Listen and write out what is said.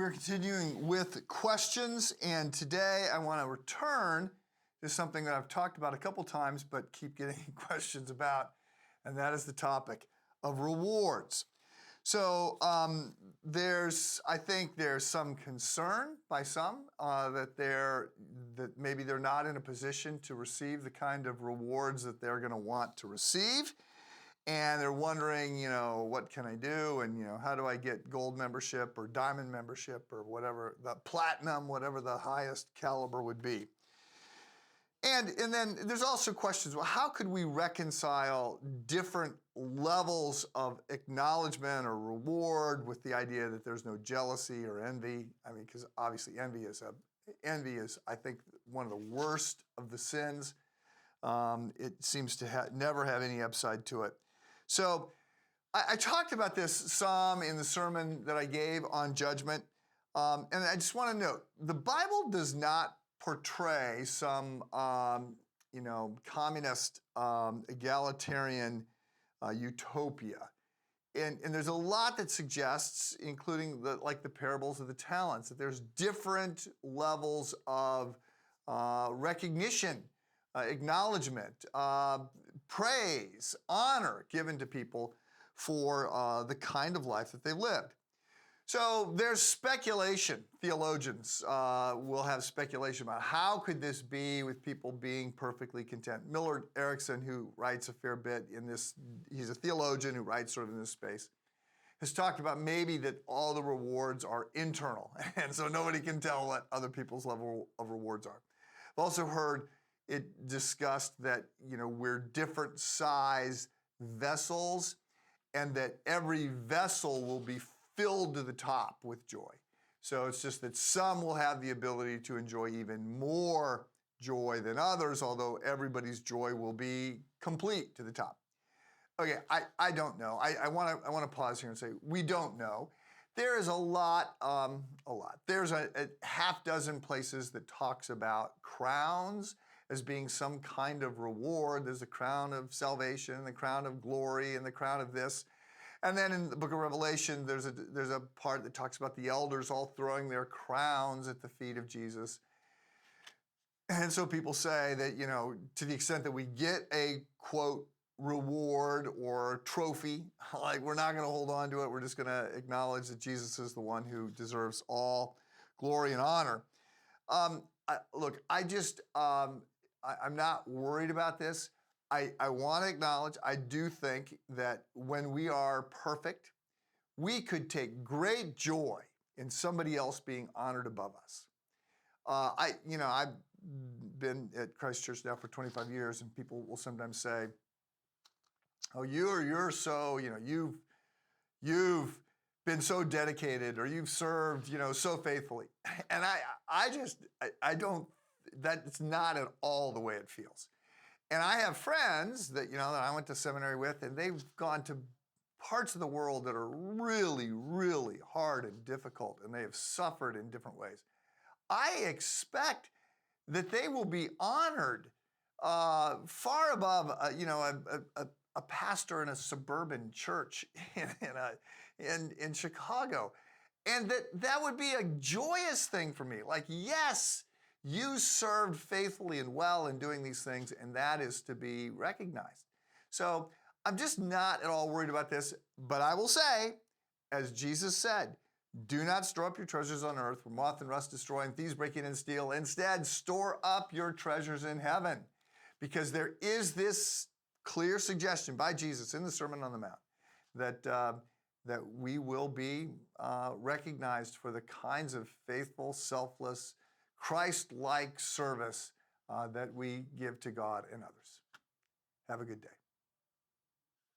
We're continuing with questions, and today I want to return to something that I've talked about a couple times but keep getting questions about, and that is the topic of rewards. So I think there's some concern by some that maybe they're not in a position to receive the kind of rewards that they're going to want to receive. And they're wondering, what can I do? And, how do I get gold membership or diamond membership or whatever, the platinum, whatever the highest caliber would be. And then there's also questions, well, how could we reconcile different levels of acknowledgement or reward with the idea that there's no jealousy or envy? I mean, because obviously envy is, I think, one of the worst of the sins. It seems to never have any upside to it. So I talked about this some in the sermon that I gave on judgment. And I just want to note, the Bible does not portray some, communist, egalitarian utopia. And there's a lot that suggests, including the parables of the talents, that there's different levels of recognition, acknowledgement, praise, honor given to people for the kind of life that they lived. So there's speculation. Theologians will have speculation about how could this be with people being perfectly content. Millard Erickson, who writes a fair bit in this, he's a theologian who writes sort of in this space, has talked about maybe that all the rewards are internal, and so nobody can tell what other people's level of rewards are. I've also heard it discussed that, we're different size vessels and that every vessel will be filled to the top with joy. So it's just that some will have the ability to enjoy even more joy than others, although everybody's joy will be complete to the top. Okay, I don't know. I want to pause here and say we don't know. There is a lot. There's a half dozen places that talks about crowns as being some kind of reward. There's a crown of salvation, the crown of glory, and the crown of this. And then in the book of Revelation, there's a part that talks about the elders all throwing their crowns at the feet of Jesus. And so people say that, to the extent that we get a, quote, reward or trophy, like we're not going to hold on to it. We're just going to acknowledge that Jesus is the one who deserves all glory and honor. I'm not worried about this. I want to acknowledge, I do think that when we are perfect, we could take great joy in somebody else being honored above us. I've been at Christ Church now for 25 years, and people will sometimes say, "Oh, you're so, you've been so dedicated, or you've served, so faithfully." And I don't. That's not at all the way it feels. And I have friends that that I went to seminary with, and they've gone to parts of the world that are really, really hard and difficult, and they have suffered in different ways. I expect that they will be honored far above, a pastor in a suburban church in Chicago, and that would be a joyous thing for me. Like, yes, you served faithfully and well in doing these things, and that is to be recognized. So I'm just not at all worried about this, but I will say, as Jesus said, do not store up your treasures on earth where moth and rust destroy and thieves break in and steal. Instead, store up your treasures in heaven, because there is this clear suggestion by Jesus in the Sermon on the Mount that we will be recognized for the kinds of faithful, selfless, Christ-like service that we give to God and others. Have a good day.